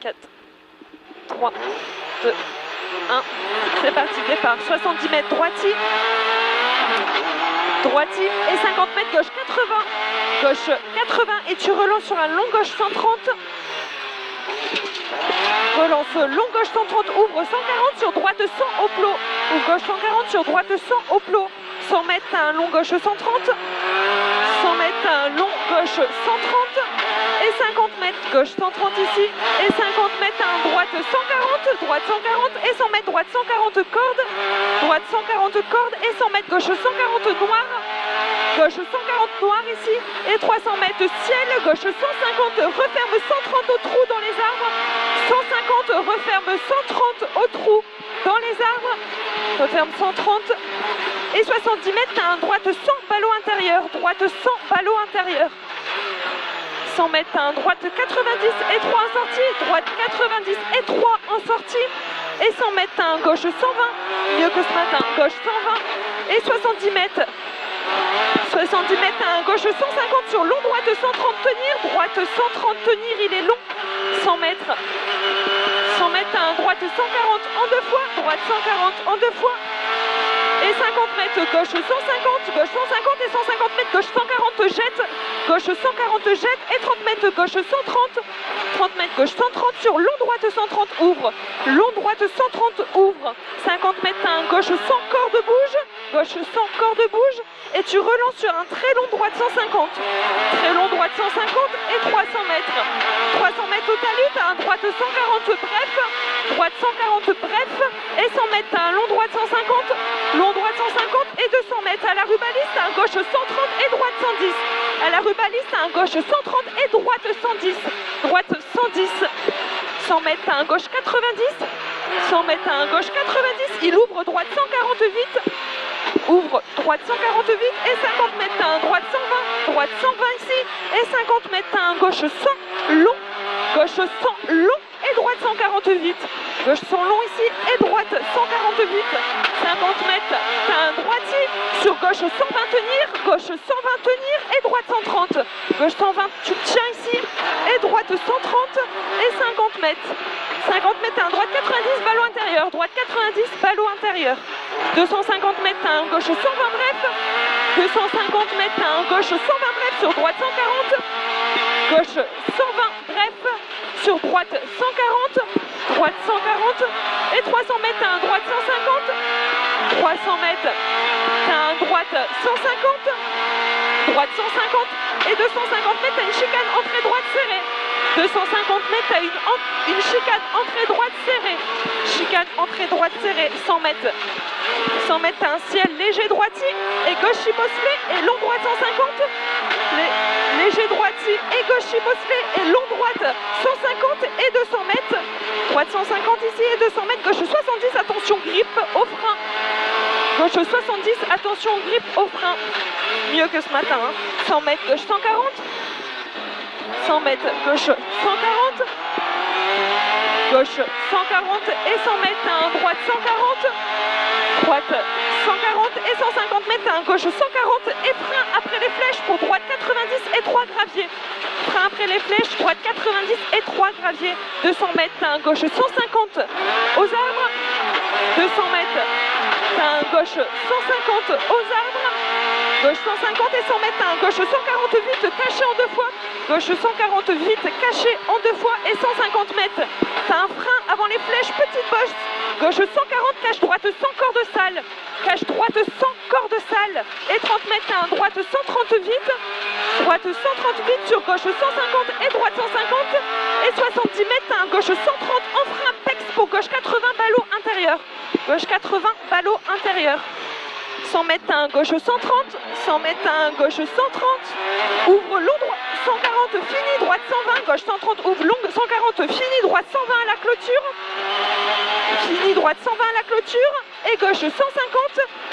4, 3, 2, 1. C'est parti, départ. 70 mètres, droitier. Droitier et 50 mètres, gauche 80. Gauche 80 et tu relances sur un long gauche 130. Relance long gauche 130, ouvre 140 sur droite 100 au plot. Ouvre gauche 140 sur droite 100 au plot. 100 mètres, un long gauche 130. 100 mètres, un long gauche 130. Et 50 mètres, gauche 130 ici. Et 50 mètres, un droite 140. Droite 140 et 100 mètres, droite 140 cordes. Droite 140 cordes et 100 mètres, gauche 140 noir. Gauche 140 noir ici. Et 300 mètres ciel, gauche 150. Referme 130 au trou dans les arbres. 150, referme 130 au trou dans les arbres. Referme 130. Et 70 mètres, t'as un droite 100 ballot intérieur. Droite 100 ballot intérieur. 100 mètres, t'as un droite 90 et 3 en sortie. Droite 90 et 3 en sortie. Et 100 mètres, t'as un gauche 120. Mieux que ce matin, gauche 120. Et 70 mètres. 70 mètres, t'as un gauche 150 sur long, droite 130 tenir. Droite 130 tenir, il est long. 100 mètres. 100 mètres, t'as un droite 140 en deux fois. Droite 140 en deux fois. Et 50 mètres, gauche 150, gauche 150 et 150 mètres, gauche 140 jette, gauche 140 jette et 30 mètres, gauche 130, 30 mètres, gauche 130 sur long droite 130, ouvre, long droite 130, ouvre, 50 mètres, t'as un gauche 100 corde bouge, gauche 100 corde bouge et tu relances sur un très long droite 150, très long droite 150 et 300 mètres, 300 mètres au talus, t'as un droite 140 bref, droite 140 bref et 100 mètres, t'as un long droite 150, long droite 150 et 200 mètres. À la rubaliste, un gauche 130 et droite 110. À la rubaliste, un gauche 130 et droite 110. Droite 110. 100 mètres, un gauche 90. 100 mètres, un gauche 90. Il ouvre droite 148. Ouvre droite 148 et 50 mètres, un droite 120. Droite 120 ici. Et 50 mètres, un gauche 100 long. Gauche 100 long et droite 148. Gauche 100 long ici et droite 148. 50 mètres, t'as un droitier sur gauche 120 tenir, gauche 120 tenir et droite 130. Gauche 120, tu tiens ici et droite 130 et 50 mètres. 50 mètres, t'as un droite 90, ballot intérieur. Droite 90, ballot intérieur. 250 mètres, t'as un gauche 120 bref. 250 mètres, t'as un gauche 120 bref sur droite 140. Gauche 120 bref sur droite 140. Droite 140 et 300 mètres, t'as un droite 150. 300 mètres, t'as un droite 150. Droite 150 et 250 mètres, t'as une chicane entrée droite serrée. 250 mètres, t'as une chicane entrée droite serrée. Chicane entrée droite serrée. 100 mètres. 100 mètres, t'as un ciel léger droitier et gauche chibosselé et long droite 150. Léger droitier et gauche chibosselé et long droite 150 et 200 mètres. Droite 150 ici et 200 mètres. Gauche 70, attention grippe au frein. Gauche 70, attention grippe au frein. Mieux que ce matin. 100 mètres, gauche 140. 100 mètres, gauche 140. Gauche 140 et 100 mètres, t'as un droite 140. Droite 140 et 150 mètres, t'as un gauche 140 et frein après les flèches pour droite 90 et 3 graviers. Frein après les flèches, droite 90 et 3 graviers. 200 mètres, t'as un gauche 150 aux arbres. 200 mètres, t'as un gauche 150 aux arbres. Gauche 150 et 100 mètres, t'as un gauche 148 caché en deux fois. Gauche 148 caché en deux fois et 150 mètres. T'as un frein avant les flèches, petite bosse. Gauche 140, cache droite 100 cordes sales. Cache droite 100 cordes sales. Et 30 mètres, t'as un droite 138. Droite 138 sur gauche 150 et droite 150. Et 70 mètres, t'as un gauche 130 en frein pex pour gauche 80 ballot intérieur. Gauche 80 ballot intérieur. 100 mètres, t'as un gauche 130. 100 mètres, t'as un gauche 130. Ouvre long droit 140, fini, droite 120. Gauche 130, ouvre long 140, fini, droite 120 à la clôture. Fini, droite 120 à la clôture. Et gauche 150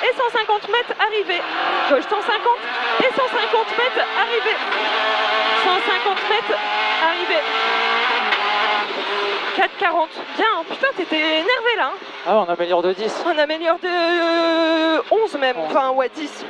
et 150 mètres, arrivé. Gauche 150 et 150 mètres, arrivé. 150 mètres, arrivé. 4,40. Bien, putain, t'étais énervé là. Ah, on améliore de 10. On améliore de 11 même. Enfin, ouais, 10.